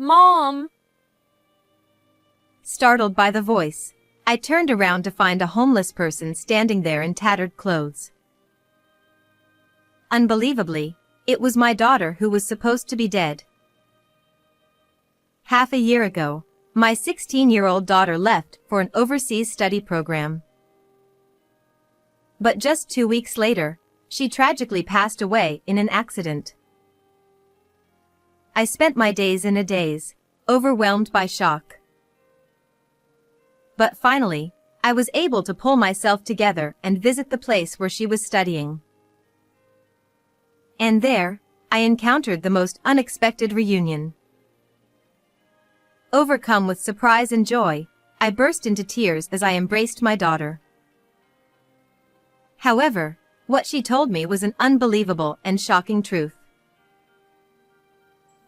Mom! Startled by the voice, I turned around to find a homeless person standing there in tattered clothes. Unbelievably, it was my daughter who was supposed to be dead. Half a year ago, my 16-year-old daughter left for an overseas study program. But just 2 weeks later, she tragically passed away in an accident. I spent my days in a daze, overwhelmed by shock. But finally, I was able to pull myself together and visit the place where she was studying. And there, I encountered the most unexpected reunion. Overcome with surprise and joy, I burst into tears as I embraced my daughter. However, what she told me was an unbelievable and shocking truth.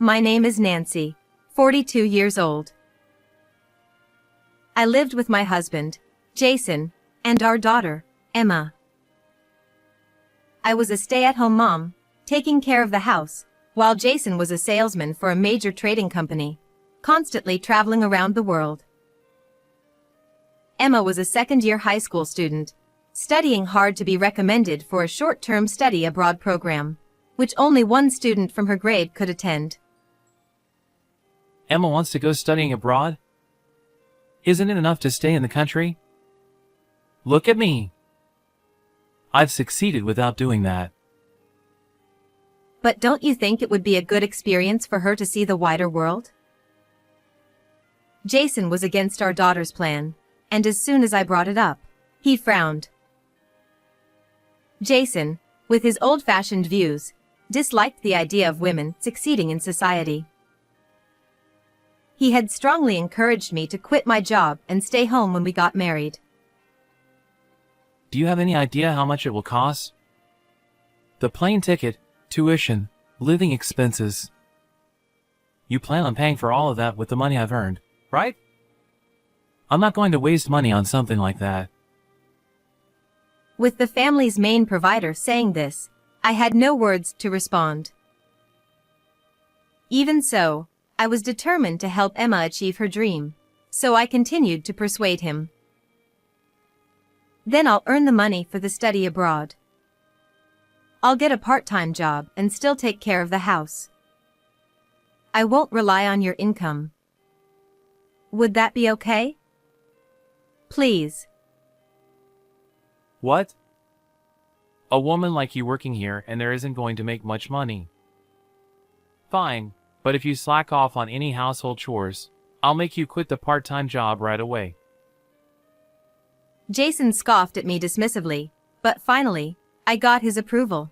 My name is Nancy, 42 years old. I lived with my husband, Jason, and our daughter, Emma. I was a stay-at-home mom, taking care of the house, while Jason was a salesman for a major trading company, constantly traveling around the world. Emma was a second-year high school student, studying hard to be recommended for a short-term study abroad program, which only one student from her grade could attend. Emma wants to go studying abroad? Isn't it enough to stay in the country? Look at me. I've succeeded without doing that. But don't you think it would be a good experience for her to see the wider world? Jason was against our daughter's plan, and as soon as I brought it up, he frowned. Jason, with his old-fashioned views, disliked the idea of women succeeding in society. He had strongly encouraged me to quit my job and stay home when we got married. Do you have any idea how much it will cost? The plane ticket, tuition, living expenses. You plan on paying for all of that with the money I've earned, right? I'm not going to waste money on something like that. With the family's main provider saying this, I had no words to respond. Even so, I was determined to help Emma achieve her dream, so I continued to persuade him. Then I'll earn the money for the study abroad. I'll get a part-time job and still take care of the house. I won't rely on your income. Would that be okay? Please. What? A woman like you working here and there isn't going to make much money. Fine, but if you slack off on any household chores, I'll make you quit the part-time job right away. Jason scoffed at me dismissively, but finally, I got his approval.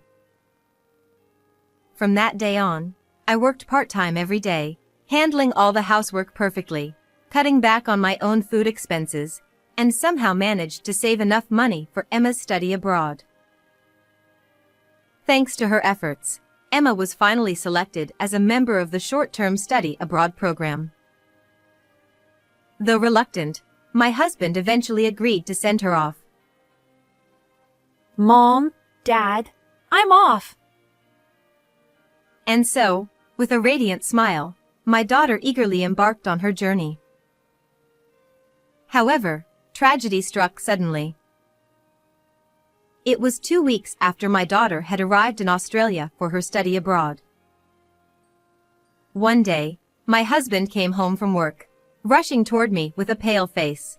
From that day on, I worked part-time every day, handling all the housework perfectly, cutting back on my own food expenses, and somehow managed to save enough money for Emma's study abroad. Thanks to her efforts, Emma was finally selected as a member of the short-term study abroad program. Though reluctant, my husband eventually agreed to send her off. Mom, Dad, I'm off! And so, with a radiant smile, my daughter eagerly embarked on her journey. However, tragedy struck suddenly. It was 2 weeks after my daughter had arrived in Australia for her study abroad. One day, my husband came home from work, rushing toward me with a pale face.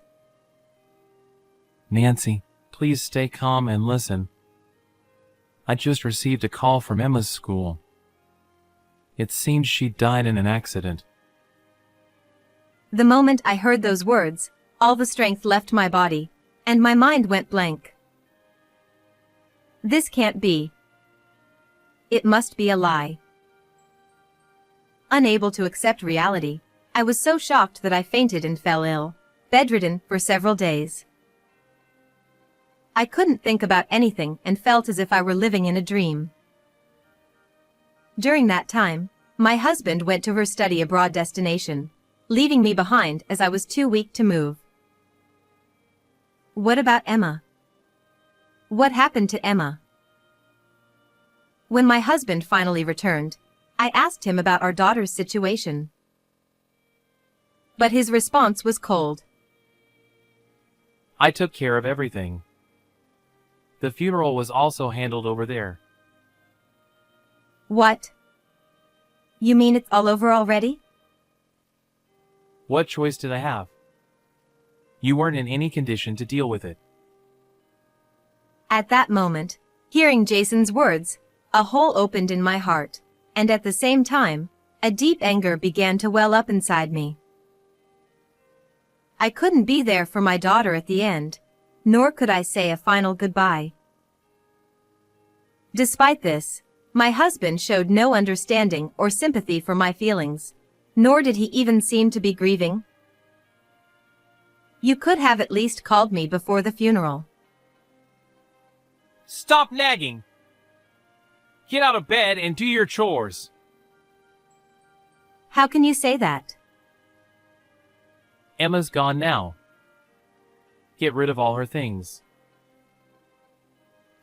Nancy, please stay calm and listen. I just received a call from Emma's school. It seems she died in an accident. The moment I heard those words, all the strength left my body, and my mind went blank. This can't be. It must be a lie. Unable to accept reality, I was so shocked that I fainted and fell ill, bedridden for several days. I couldn't think about anything and felt as if I were living in a dream. During that time, my husband went to her study abroad destination, leaving me behind as I was too weak to move. What about Emma? What happened to Emma? When my husband finally returned, I asked him about our daughter's situation. but his response was cold. I took care of everything. The funeral was also handled over there. What? You mean it's all over already? What choice did I have? You weren't in any condition to deal with it. At that moment, hearing Jason's words, a hole opened in my heart, and at the same time, a deep anger began to well up inside me. I couldn't be there for my daughter at the end, nor could I say a final goodbye. Despite this, my husband showed no understanding or sympathy for my feelings, nor did he even seem to be grieving. You could have at least called me before the funeral. Stop nagging! Get out of bed and do your chores. How can you say that? Emma's gone now. Get rid of all her things.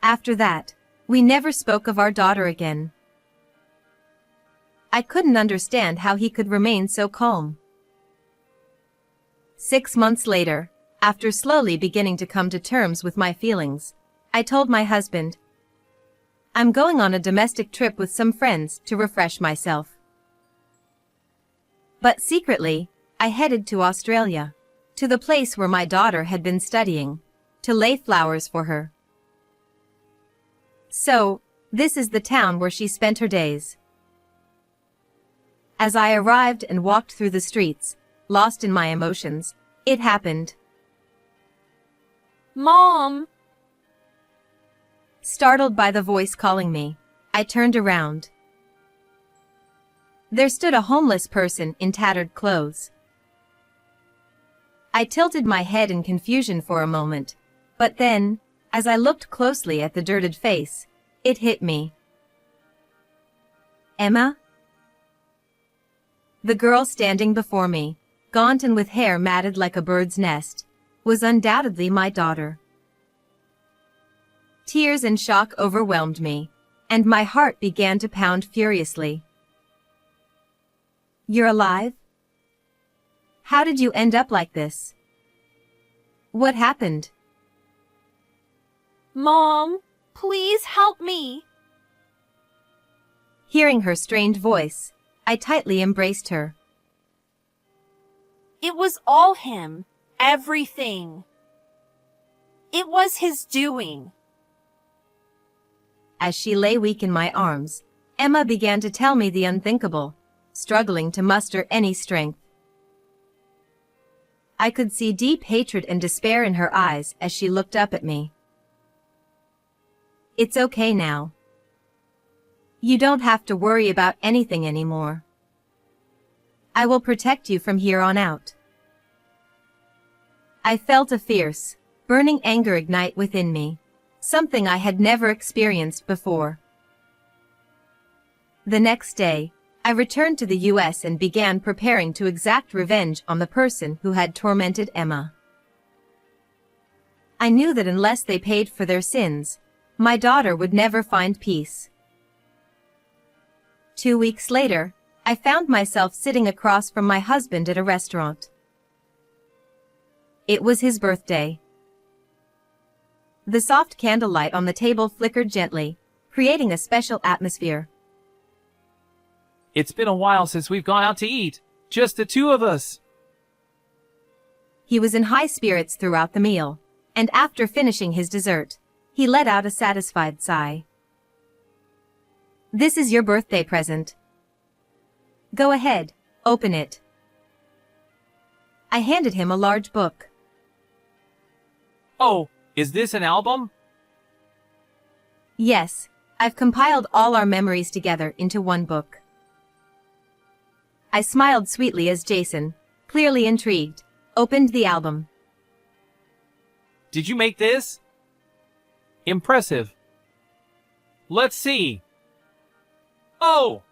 After that, we never spoke of our daughter again. I couldn't understand how he could remain so calm. 6 months later, after slowly beginning to come to terms with my feelings, I told my husband, I'm going on a domestic trip with some friends to refresh myself. But secretly, I headed to Australia, to the place where my daughter had been studying, to lay flowers for her. So, this is the town where she spent her days. As I arrived and walked through the streets, lost in my emotions, it happened. Mom! Startled by the voice calling me, I turned around. There stood a homeless person in tattered clothes. I tilted my head in confusion for a moment, but then, as I looked closely at the dirted face, it hit me. Emma? The girl standing before me, gaunt and with hair matted like a bird's nest, was undoubtedly my daughter. Tears and shock overwhelmed me, and my heart began to pound furiously. You're alive? How did you end up like this? What happened? Mom, please help me. Hearing her strained voice, I tightly embraced her. It was all him. Everything. It was his doing. As she lay weak in my arms, Emma began to tell me the unthinkable, struggling to muster any strength. I could see deep hatred and despair in her eyes as she looked up at me. It's okay now. You don't have to worry about anything anymore. I will protect you from here on out. I felt a fierce, burning anger ignite within me, something I had never experienced before. The next day, I returned to the US and began preparing to exact revenge on the person who had tormented Emma. I knew that unless they paid for their sins, my daughter would never find peace. 2 weeks later, I found myself sitting across from my husband at a restaurant. It was his birthday. The soft candlelight on the table flickered gently, creating a special atmosphere. It's been a while since we've gone out to eat. Just the two of us. He was in high spirits throughout the meal, and after finishing his dessert, he let out a satisfied sigh. This is your birthday present. Go ahead, open it. I handed him a large book. Oh, is this an album? Yes, I've compiled all our memories together into one book. I smiled sweetly as Jason, clearly intrigued, opened the album. Did you make this? Impressive. Let's see. Oh!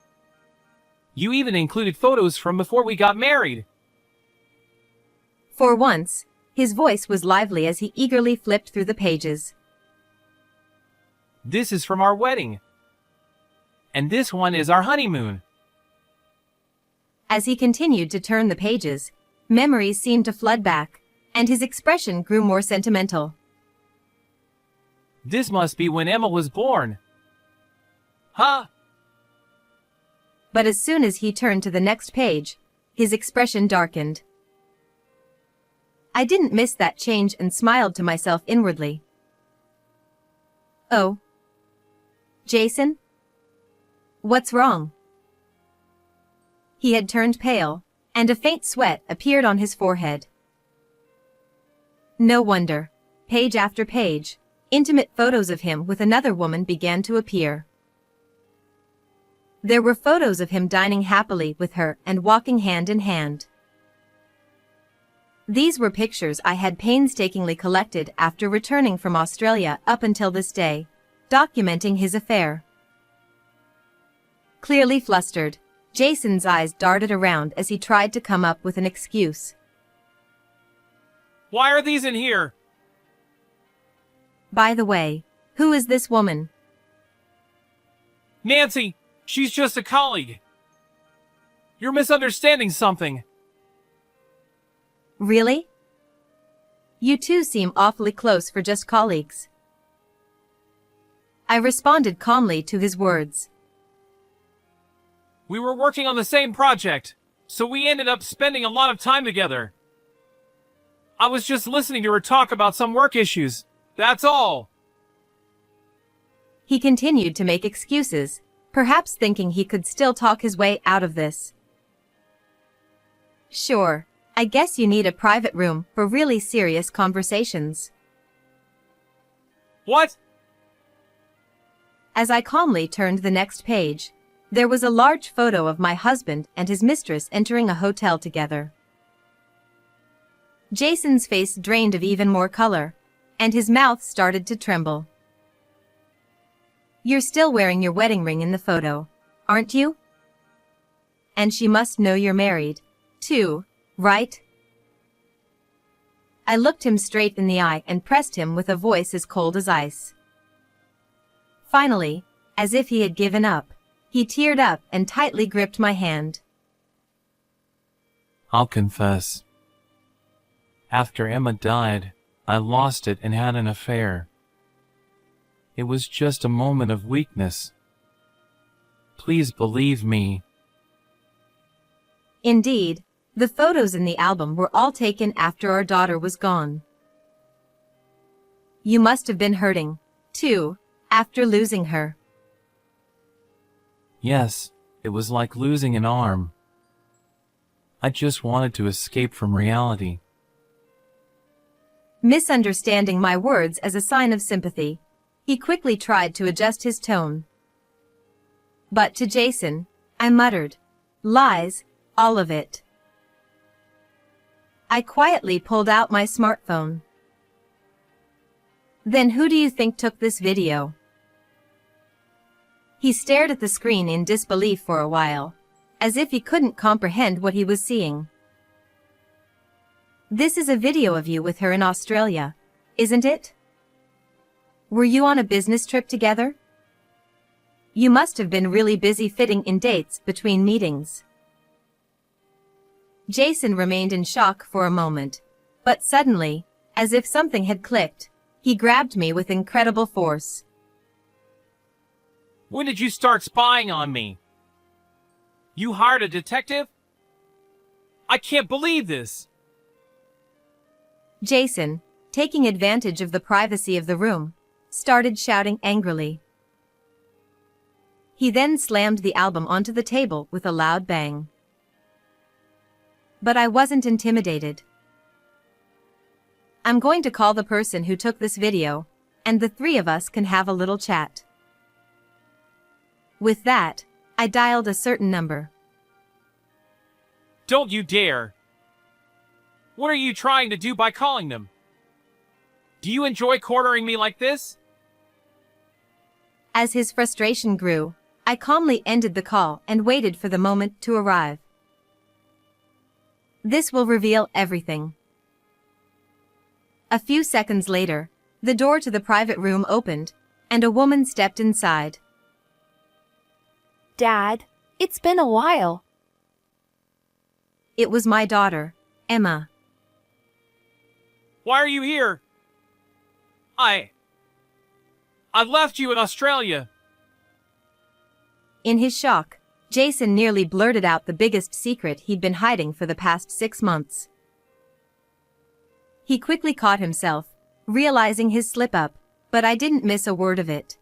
You even included photos from before we got married. For once, his voice was lively as he eagerly flipped through the pages. This is from our wedding. And this one is our honeymoon. As he continued to turn the pages, Memories seemed to flood back, and his expression grew more sentimental. This must be when Emma was born. Huh? But as soon as he turned to the next page, his expression darkened. I didn't miss that change and smiled to myself inwardly. Oh. Jason? What's wrong? He had turned pale, and a faint sweat appeared on his forehead. No wonder. Page after page, intimate photos of him with another woman began to appear. There were photos of him dining happily with her and walking hand in hand. These were pictures I had painstakingly collected after returning from Australia up until this day, documenting his affair. Clearly flustered, Jason's eyes darted around as he tried to come up with an excuse. Why are these in here? By the way, who is this woman? Nancy, she's just a colleague. You're misunderstanding something. Really? You two seem awfully close for just colleagues. I responded calmly to his words. We were working on the same project, so we ended up spending a lot of time together. I was just listening to her talk about some work issues. That's all. He continued to make excuses, perhaps thinking he could still talk his way out of this. Sure, I guess you need a private room for really serious conversations. What? As I calmly turned the next page, there was a large photo of my husband and his mistress entering a hotel together. Jason's face drained of even more color, and his mouth started to tremble. You're still wearing your wedding ring in the photo, aren't you? And she must know you're married, too, right? I looked him straight in the eye and pressed him with a voice as cold as ice. Finally, as if he had given up, he teared up and tightly gripped my hand. I'll confess. After Emma died, I lost it and had an affair. It was just a moment of weakness. Please believe me. Indeed, the photos in the album were all taken after our daughter was gone. You must have been hurting, too, after losing her. Yes, it was like losing an arm. I just wanted to escape from reality. Misunderstanding my words as a sign of sympathy, he quickly tried to adjust his tone. But to Jason, I muttered, lies, all of it. I quietly pulled out my smartphone. Then who do you think took this video? He stared at the screen in disbelief for a while, as if he couldn't comprehend what he was seeing. This is a video of you with her in Australia, isn't it? Were you on a business trip together? You must have been really busy fitting in dates between meetings. Jason remained in shock for a moment, but suddenly, as if something had clicked, he grabbed me with incredible force. When did you start spying on me? You hired a detective? I can't believe this. Jason, taking advantage of the privacy of the room, started shouting angrily. He then slammed the album onto the table with a loud bang. But I wasn't intimidated. I'm going to call the person who took this video, and the three of us can have a little chat. With that, I dialed a certain number. Don't you dare. What are you trying to do by calling them? Do you enjoy cornering me like this? As his frustration grew, I calmly ended the call and waited for the moment to arrive. This will reveal everything. A few seconds later, the door to the private room opened, and a woman stepped inside. Dad, it's been a while. It was my daughter, Emma. Why are you here? I left you in Australia. In his shock, Jason nearly blurted out the biggest secret he'd been hiding for the past 6 months. He quickly caught himself, realizing his slip-up, but I didn't miss a word of it.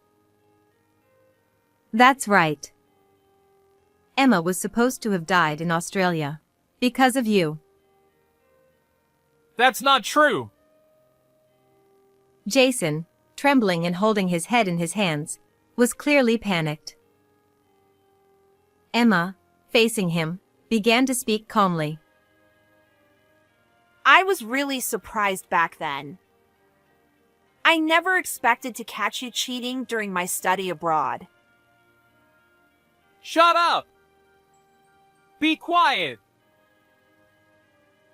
That's right. Emma was supposed to have died in Australia. Because of you. That's not true. Jason, trembling and holding his head in his hands, was clearly panicked. Emma, facing him, began to speak calmly. I was really surprised back then. I never expected to catch you cheating during my study abroad. Shut up! Be quiet!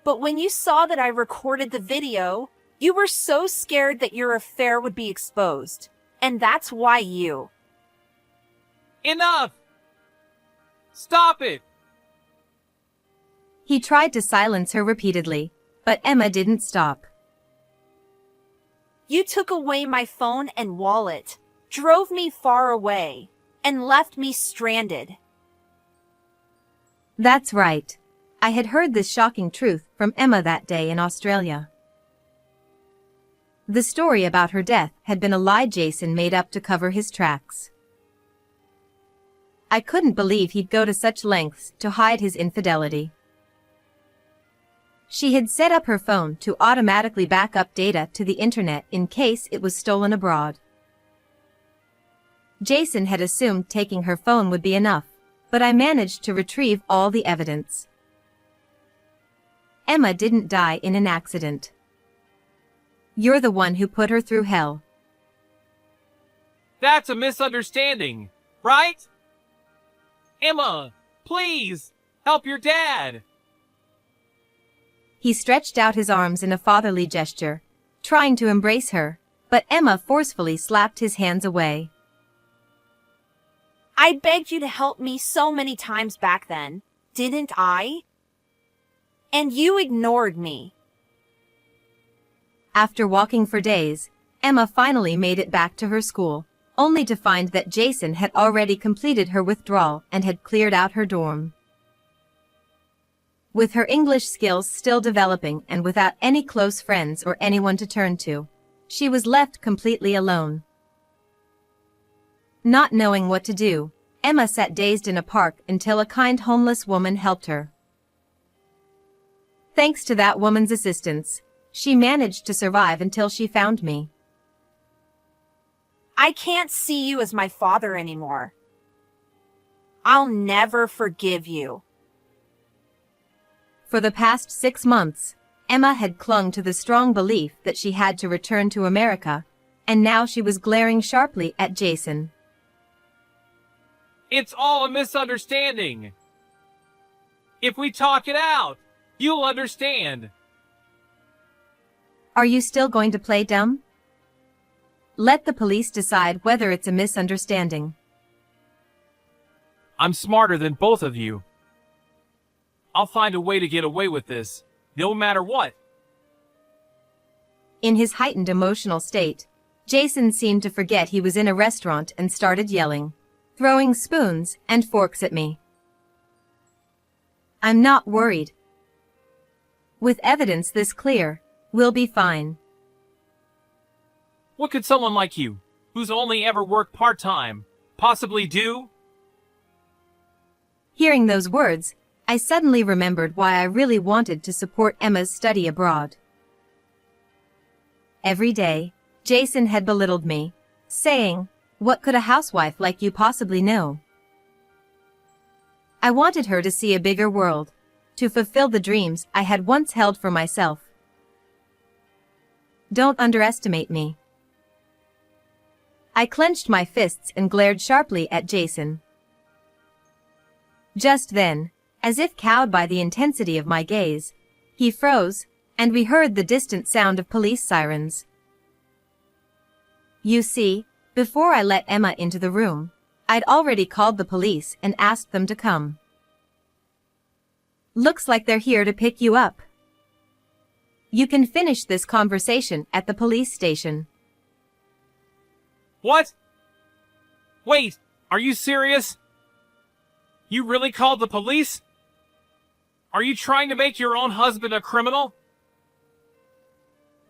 But when you saw that I recorded the video, you were so scared that your affair would be exposed. And that's why you... Enough! Stop it! He tried to silence her repeatedly, but Emma didn't stop. You took away my phone and wallet, drove me far away, and left me stranded. That's right. I had heard this shocking truth from Emma that day in Australia. The story about her death had been a lie Jason made up to cover his tracks. I couldn't believe he'd go to such lengths to hide his infidelity. She had set up her phone to automatically back up data to the internet in case it was stolen abroad. Jason had assumed taking her phone would be enough, but I managed to retrieve all the evidence. Emma didn't die in an accident. You're the one who put her through hell. That's a misunderstanding, right? Emma, please, help your dad! He stretched out his arms in a fatherly gesture, trying to embrace her, but Emma forcefully slapped his hands away. I begged you to help me so many times back then, didn't I? And you ignored me. After walking for days, Emma finally made it back to her school, only to find that Jason had already completed her withdrawal and had cleared out her dorm. With her English skills still developing and without any close friends or anyone to turn to, she was left completely alone. Not knowing what to do, Emma sat dazed in a park until a kind homeless woman helped her. Thanks to that woman's assistance, she managed to survive until she found me. I can't see you as my father anymore. I'll never forgive you. For the past 6 months, Emma had clung to the strong belief that she had to return to America, and now she was glaring sharply at Jason. It's all a misunderstanding. If we talk it out, you'll understand. Are you still going to play dumb? Let the police decide whether it's a misunderstanding. I'm smarter than both of you. I'll find a way to get away with this, no matter what. In his heightened emotional state, Jason seemed to forget he was in a restaurant and started yelling, throwing spoons and forks at me. I'm not worried. With evidence this clear, we'll be fine. What could someone like you, who's only ever worked part-time, possibly do? Hearing those words, I suddenly remembered why I really wanted to support Emma's study abroad. Every day, Jason had belittled me, saying, "What could a housewife like you possibly know?" I wanted her to see a bigger world, to fulfill the dreams I had once held for myself. Don't underestimate me. I clenched my fists and glared sharply at Jason. Just then, as if cowed by the intensity of my gaze, he froze, and we heard the distant sound of police sirens. You see, before I let Emma into the room, I'd already called the police and asked them to come. Looks like they're here to pick you up. You can finish this conversation at the police station. What? Wait, are you serious? You really called the police? Are you trying to make your own husband a criminal?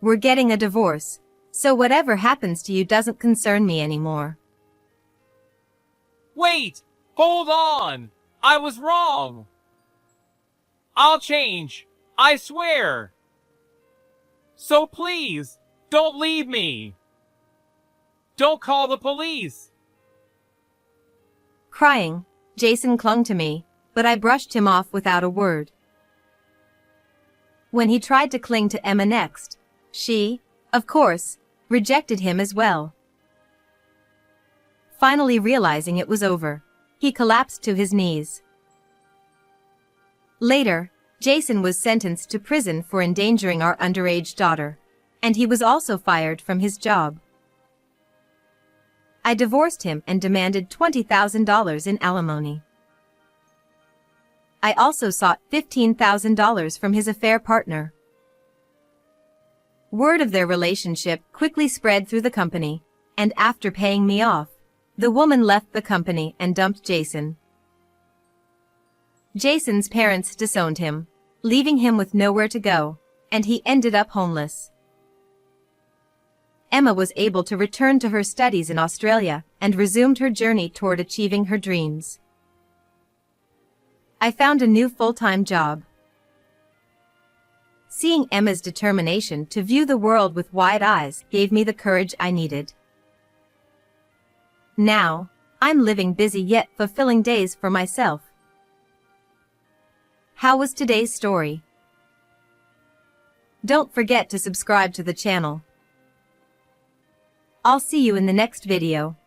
We're getting a divorce, so whatever happens to you doesn't concern me anymore. Wait! Hold on! I was wrong! I'll change! I swear! So please, don't leave me! Don't call the police! Crying, Jason clung to me, but I brushed him off without a word. When he tried to cling to Emma next, she, of course, rejected him as well. Finally realizing it was over, he collapsed to his knees. Later, Jason was sentenced to prison for endangering our underage daughter, and he was also fired from his job. I divorced him and demanded $20,000 in alimony. I also sought $15,000 from his affair partner. Word of their relationship quickly spread through the company, and after paying me off, the woman left the company and dumped Jason. Jason's parents disowned him, leaving him with nowhere to go, and he ended up homeless. Emma was able to return to her studies in Australia and resumed her journey toward achieving her dreams. I found a new full-time job. Seeing Emma's determination to view the world with wide eyes gave me the courage I needed. Now, I'm living busy yet fulfilling days for myself. How was today's story? Don't forget to subscribe to the channel. I'll see you in the next video.